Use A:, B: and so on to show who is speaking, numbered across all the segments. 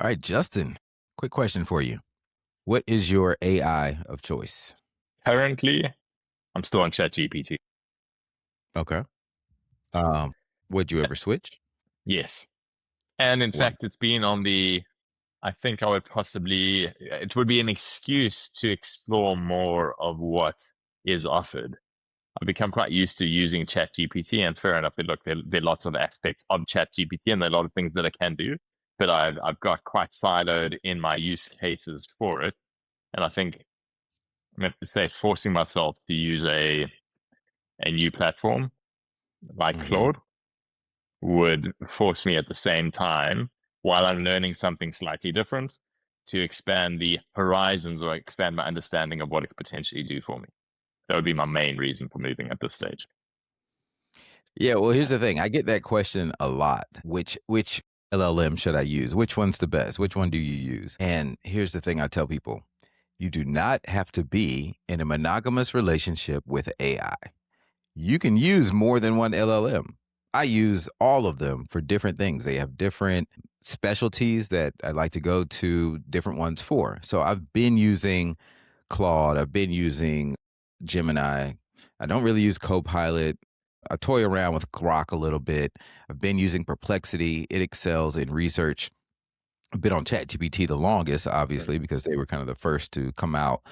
A: All right, Justin, quick question for you. What is your AI of choice?
B: Currently, I'm still on ChatGPT.
A: Okay. Um, would you ever switch?
B: Yes. And in
A: Why?
B: fact, it's been on I think I would possibly, it would be an excuse to explore more of what is offered. I've become quite used to using ChatGPT, and fair enough, there are lots of aspects of ChatGPT and there are a lot of things that it can do, but I've got quite siloed in my use cases for it. And I think I'm going to say forcing myself to use a new platform like
A: Hmm.
B: Claude would force me at the same time, while I'm learning something slightly different, to expand the horizons or expand my understanding of what it could potentially do for me. That would be my main reason for moving at this stage.
A: Yeah, well, here's the thing. I get that question a lot. Which LLM should I use? Which one's the best? Which one do you use? And here's the thing I tell people. You do not have to be in a monogamous relationship with AI. You can use more than one LLM. I use all of them for different things. They have different specialties that I like to go to different ones for. So I've been using Claude, I've been using Gemini. I don't really use Copilot. I toy around with Grok a little bit. I've been using Perplexity. It excels in research. I've been on ChatGPT the longest, obviously, because they were kind of the first to come out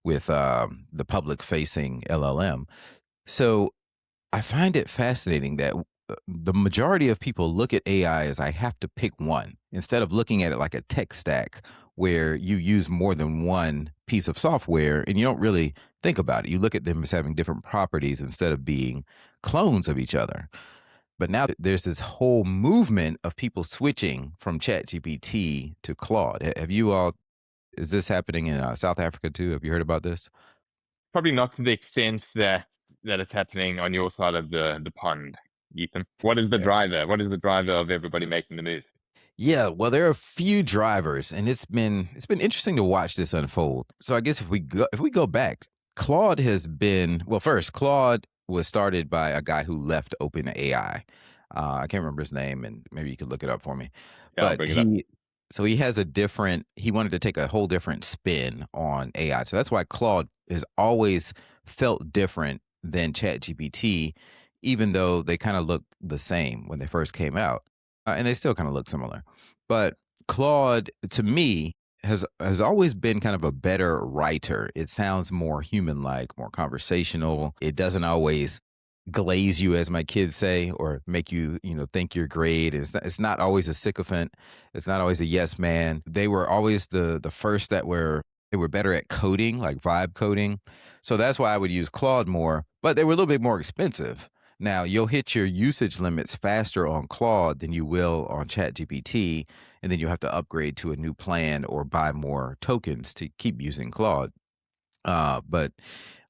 A: with the public facing LLM. So I find it fascinating that the majority of people look at AI as I have to pick one instead of looking at it like a tech stack where you use more than one piece of software and you don't really think about it. You look at them as having different properties instead of being clones of each other. But now there's this whole movement of people switching from ChatGPT to Claude. Have you all, is this happening in South Africa too? Have you heard about this?
B: Probably not to the extent that it's happening on your side of the pond, Ethan. What is the driver? What is the driver of everybody making the move?
A: Yeah, well, there are a few drivers, and it's been interesting to watch this unfold. So I guess if we go back, Claude has been well. First, Claude was started by a guy who left OpenAI. I can't remember his name, and maybe you could look it up for me.
B: Yeah, I'll
A: But
B: bring it up.
A: he has a different. He wanted to take a whole different spin on AI. So that's why Claude has always felt different than ChatGPT, even though they kind of looked the same when they first came out, and they still kind of look similar. But Claude, to me, has always been kind of a better writer. It sounds more human like, more conversational. It doesn't always glaze you, as my kids say, or make you, think you're great. It's not always a sycophant. It's not always a yes man. They were always the first that were they were better at coding, like vibe coding. So that's why I would use Claude more, but they were a little bit more expensive. Now, you'll hit your usage limits faster on Claude than you will on ChatGPT, and then you'll have to upgrade to a new plan or buy more tokens to keep using Claude. But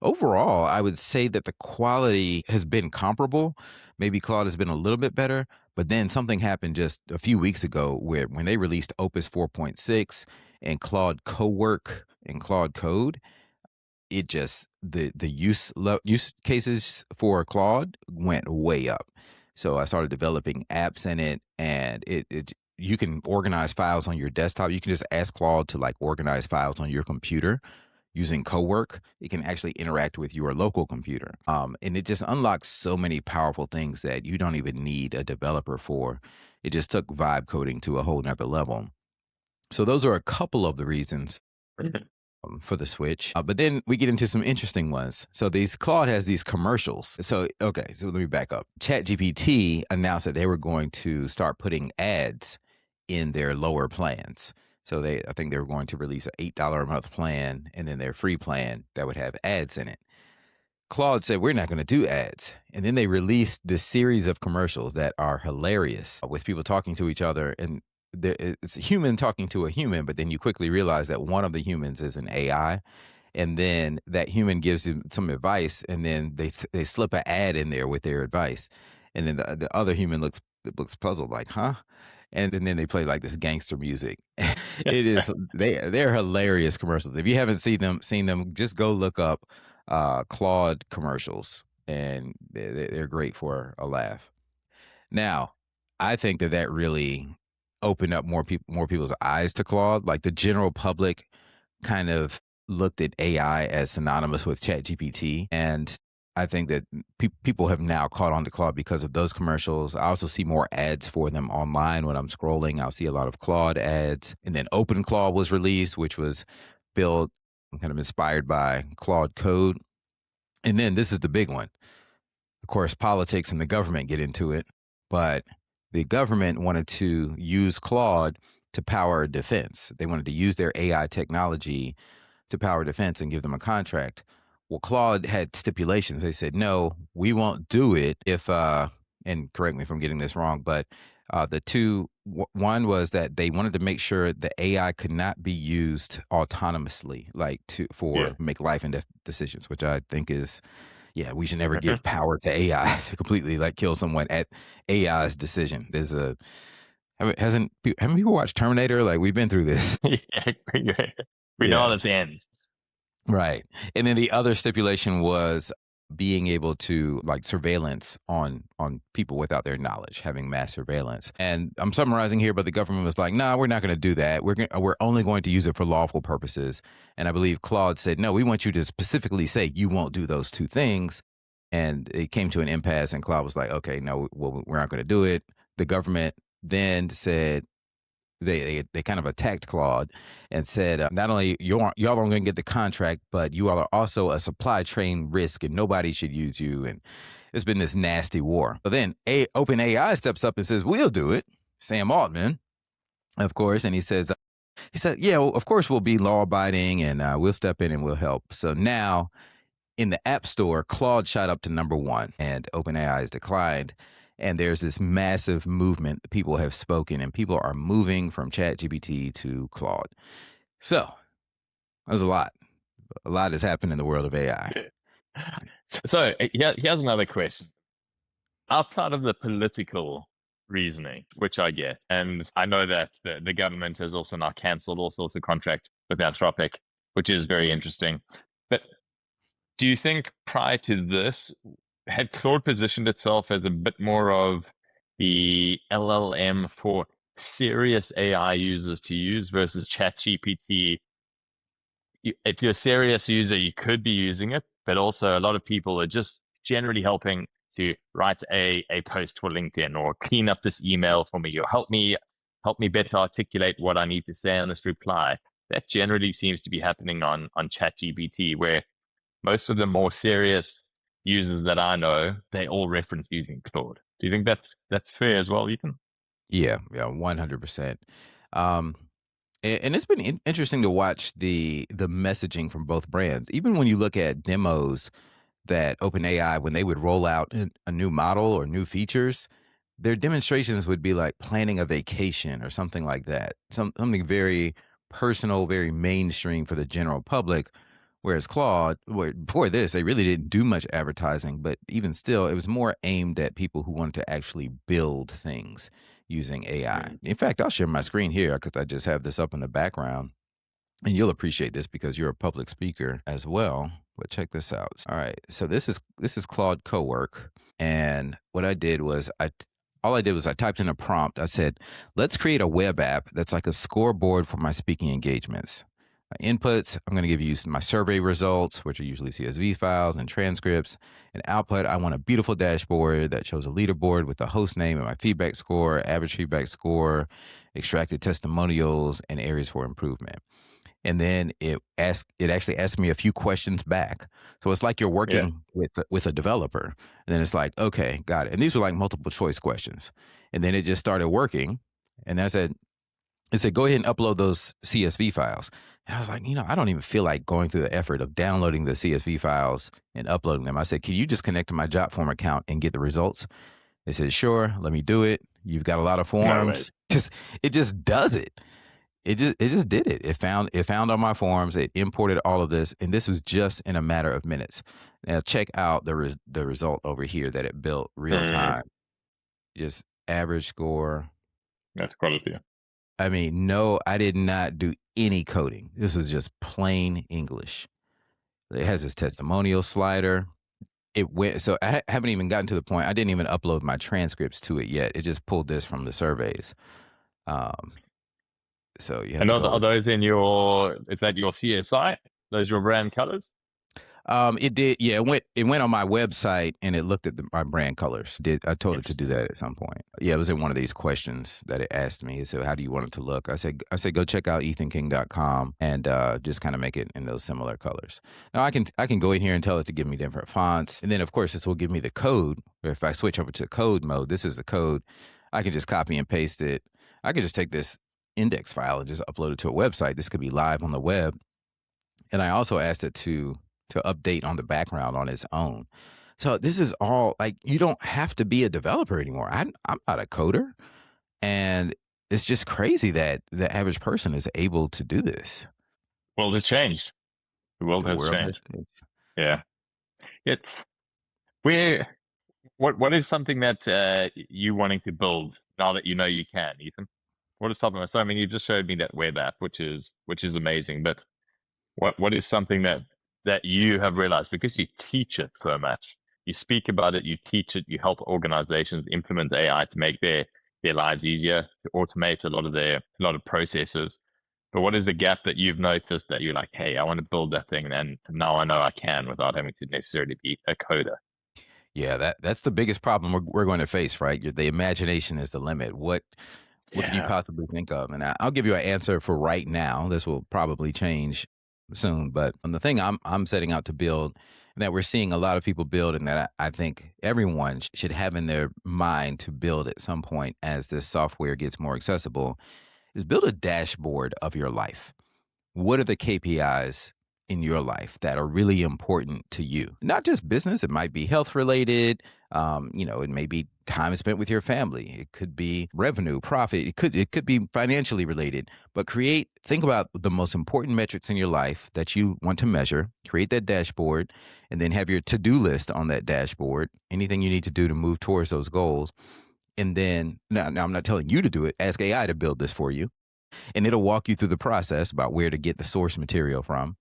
A: overall, I would say that the quality has been comparable. Maybe Claude has been a little bit better, but then something happened just a few weeks ago where when they released Opus 4.6 and Claude Cowork and Claude Code, it just the use cases for Claude went way up. So I started developing apps in it, and it you can organize files on your desktop. You can just ask Claude to like organize files on your computer using Cowork. It can actually interact with your local computer, and it just unlocks so many powerful things that you don't even need a developer for. It just took vibe coding to a whole nother level. So those are a couple of the reasons for the Switch. But then we get into some interesting ones. So these Claude has these commercials. So okay, so let me back up. ChatGPT announced that they were going to start putting ads in their lower plans. So I think they were going to release an $8 a month plan and then their free plan that would have ads in it. Claude said, we're not going to do ads. And then they released this series of commercials that are hilarious with people talking to each other. And it's a human talking to a human, but then you quickly realize that one of the humans is an AI. And then that human gives him some advice, and then they slip an ad in there with their advice. And then the other human looks puzzled, like, huh? And then they play like this gangster music. It is they're hilarious commercials. If you haven't seen them, just go look up Claude commercials, and they're great for a laugh. Now, I think that really opened up more people's eyes to Claude. Like the general public kind of looked at AI as synonymous with ChatGPT, and I think that people have now caught on to Claude because of those commercials. I also see more ads for them online when I'm scrolling. I'll see a lot of Claude ads, and then Open Claude was released, which was built kind of inspired by Claude code. And then this is the big one. Of course, politics and the government get into it, but the government wanted to use Claude to power defense. They wanted to use their AI technology to power defense and give them a contract. Well, Claude had stipulations. They said, no, we won't do it if, and correct me if I'm getting this wrong, but one was that they wanted to make sure the AI could not be used autonomously, like
B: Yeah.
A: for make life and death decisions, which I think is, yeah, we should never give power to AI to completely like kill someone at AI's decision. There's a haven't people watched Terminator? Like we've been through this.
B: Yeah. We know how
A: Yeah.
B: this ends.
A: Right. And then the other stipulation was being able to like surveillance on people without their knowledge, having mass surveillance. And I'm summarizing here, but the government was like, "No, we're not going to do that. We're only going to use it for lawful purposes." And I believe Claude said, "No, we want you to specifically say you won't do those two things." And it came to an impasse, and Claude was like, "Okay, no, well, we're not going to do it." The government then said, they kind of attacked Claude and said, not only y'all aren't going to get the contract, but you all are also a supply chain risk, and nobody should use you. And it's been this nasty war. But then OpenAI steps up and says, "We'll do it." Sam Altman, of course, and he said, "Yeah, well, of course we'll be law abiding, and we'll step in and we'll help." So now in the App Store, Claude shot up to number one, and OpenAI has declined. And there's this massive movement. People have spoken, and people are moving from ChatGPT to Claude. So there's a lot. A lot has happened in the world of AI.
B: Yeah. So here's another question. Outside of the political reasoning, which I get, and I know that the government has also now cancelled all sorts of contracts with Anthropic, which is very interesting. But do you think prior to this, had Claude positioned itself as a bit more of the LLM for serious AI users to use versus ChatGPT? If you're a serious user, you could be using it, but also a lot of people are just generally helping to write a post for LinkedIn or clean up this email for me or help me better articulate what I need to say on this reply. That generally seems to be happening on ChatGPT, where most of the more serious users that I know, they all reference using Claude. Do you think that's fair as well, Ethan?
A: Yeah, yeah, 100%. Um, and it's been interesting to watch the messaging from both brands. Even when you look at demos that OpenAI, when they would roll out a new model or new features, their demonstrations would be like planning a vacation or something like that. Something very personal, very mainstream for the general public. Whereas Claude, before this, they really didn't do much advertising, but even still, it was more aimed at people who wanted to actually build things using AI.
B: Mm.
A: In fact, I'll share my screen here because I just have this up in the background, and you'll appreciate this because you're a public speaker as well. But check this out. All right, so this is Claude Cowork, and what I did was all I did was I typed in a prompt. I said, "Let's create a web app that's like a scoreboard for my speaking engagements." My inputs, I'm going to give you my survey results, which are usually CSV files and transcripts. And output, I want a beautiful dashboard that shows a leaderboard with the host name and my feedback score, average feedback score, extracted testimonials, and areas for improvement. And then it actually asked me a few questions back. So it's like you're
B: Yeah.
A: working with a developer. And then it's like, okay, got it. And these were like multiple choice questions. And then it just started working. And I said, it said, "Go ahead and upload those CSV files." And I was like, I don't even feel like going through the effort of downloading the CSV files and uploading them. I said, "Can you just connect to my Jotform account and get the results?" It said, "Sure, let me do it. You've got a lot of
B: No way.
A: forms." It just does it. It just did it. It found all my forms. It imported all of this, and this was just in a matter of minutes. Now check out the result over here that it built real
B: Mm,
A: time. Just average score.
B: that's quality.
A: I mean, no, I did not do any coding. This was just plain English. It has this testimonial slider. It went, so haven't even gotten to the point. I didn't even upload my transcripts to it yet. It just pulled this from the surveys. Um, so you have
B: And
A: to
B: are,
A: go
B: are
A: with.
B: those in your, is that your CSI? Those your brand colors?
A: It did. Yeah, it went on my website and it looked at my brand colors. Did I told it to do
B: Interesting.
A: that at some point? Yeah, it was in one of these questions that it asked me. It said, "How do you want it to look?" I said, go check out ethanking.com and just kind of make it in those similar colors. Now I can go in here and tell it to give me different fonts, and then of course this will give me the code. If I switch over to code mode, this is the code. I can just copy and paste it. I could just take this index file and just upload it to a website. This could be live on the web, and I also asked it to update on the background on its own. So this is all like you don't have to be a developer anymore. I'm not a coder, and it's just crazy that the average person is able to do this.
B: World has changed. The world
A: The
B: has
A: world has
B: changed.
A: changed.
B: Yeah. It's where, what is something that you wanting to build now that you know you can, Ethan? What is something? So I mean, you just showed me that web app, which is amazing. But what is something that you have realized because you teach it so much, you speak about it, you teach it, you help organizations implement AI to make their lives easier, to automate a lot of processes. But what is the gap that you've noticed that you're like, hey, I want to build that thing, and now I know I can without having to necessarily be a coder?
A: Yeah, that's the biggest problem we're going to face, right? The imagination is the limit. What can you
B: Yeah.
A: possibly think of? And I'll give you an answer for right now. This will probably change soon, but the thing I'm setting out to build, and that we're seeing a lot of people build, and that I think everyone should have in their mind to build at some point as this software gets more accessible, is build a dashboard of your life. What are the KPIs in your life that are really important to you? Not just business, it might be health related. It may be time spent with your family. It could be revenue, profit. It could be financially related. But think about the most important metrics in your life that you want to measure. Create that dashboard, and then have your to-do list on that dashboard. Anything you need to do to move towards those goals. And then now I'm not telling you to do it. Ask AI to build this for you, and it'll walk you through the process about where to get the source material from.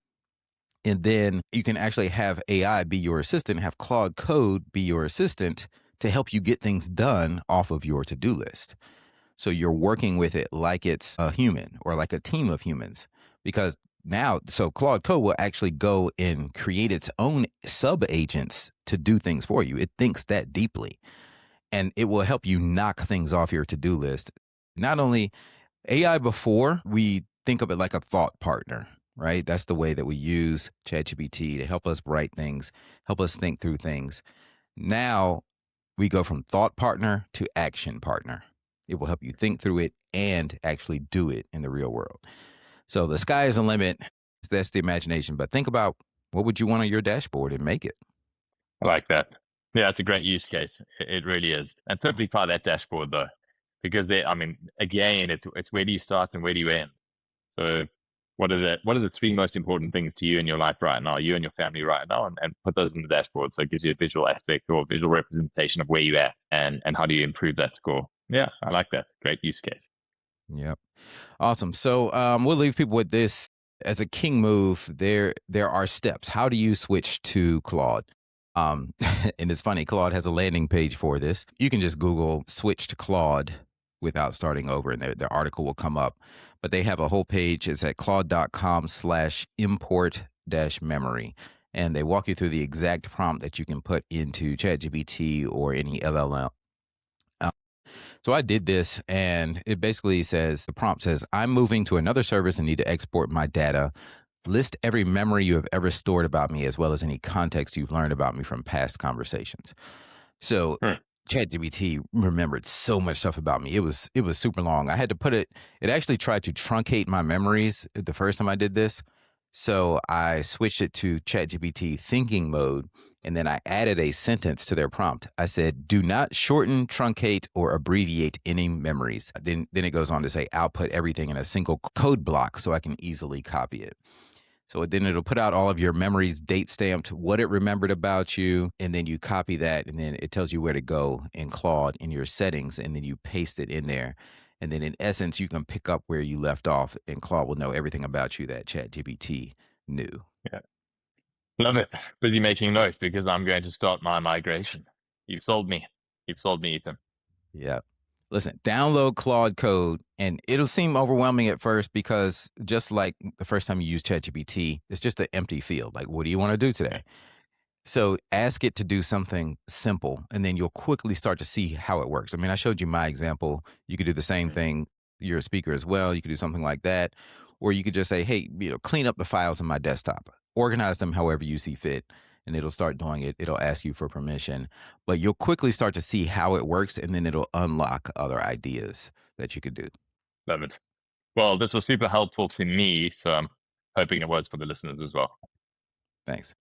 A: And then you can actually have AI be your assistant, have Claude Code be your assistant to help you get things done off of your to do list. So you're working with it like it's a human or like a team of humans. Because so Claude Code will actually go and create its own sub agents to do things for you. It thinks that deeply, and it will help you knock things off your to do list. Not only AI, before we think of it like a thought partner, right? That's the way that we use ChatGPT to help us write things, help us think through things. Now we go from thought partner to action partner. It will help you think through it and actually do it in the real world. So the sky is the limit. That's the imagination. But think about, what would you want on your dashboard, and make it.
B: I like that. Yeah, it's a great use case. It really is. And totally part of that dashboard though, because I mean, again, it's where do you start and where do you end? So what are the three most important things to you in your life right now, you and your family right now, and put those in the dashboard so it gives you a visual aspect or visual representation of where you're at and how do you improve that score. Yeah, I like that. Great use case.
A: Yep. Awesome. So we'll leave people with this as a king move. There are steps. How do you switch to Claude? Um, and it's funny, Claude has a landing page for this. You can just Google switch to Claude without starting over, and their article will come up. But they have a whole page. It's at claude.com/import memory. And they walk you through the exact prompt that you can put into ChatGPT or any LLM. So I did this, and it basically says, the prompt says, I'm moving to another service and need to export my data. List every memory you have ever stored about me, as well as any context you've learned about me from past conversations. So
B: Hmm.
A: ChatGPT remembered so much stuff about me. It was super long. I had to put it. It actually tried to truncate my memories the first time I did this. So I switched it to ChatGPT thinking mode, and then I added a sentence to their prompt. I said, "Do not shorten, truncate, or abbreviate any memories." Then it goes on to say, "Output everything in a single code block so I can easily copy it." So then it'll put out all of your memories, date stamped, what it remembered about you, and then you copy that, and then it tells you where to go in Claude in your settings, and then you paste it in there. And then in essence, you can pick up where you left off, and Claude will know everything about you that ChatGPT knew.
B: Yeah. Love it. Busy making notes because I'm going to start my migration. You've sold me. You've sold me, Ethan.
A: Yeah. Listen, download Claude Code, and it'll seem overwhelming at first because just like the first time you use ChatGPT, it's just an empty field. Like, what do you want to do
B: Yeah.
A: today? So ask it to do something simple, and then you'll quickly start to see how it works. I mean, I showed you my example. You could do the same
B: Mhm.
A: thing. You're a speaker as well. You could do something like that. Or you could just say, hey, clean up the files on my desktop, organize them however you see fit, and it'll start doing it. It'll ask you for permission, but you'll quickly start to see how it works, and then it'll unlock other ideas that you could do.
B: Love it. Well, this was super helpful to me, so I'm hoping it was for the listeners as well.
A: Thanks.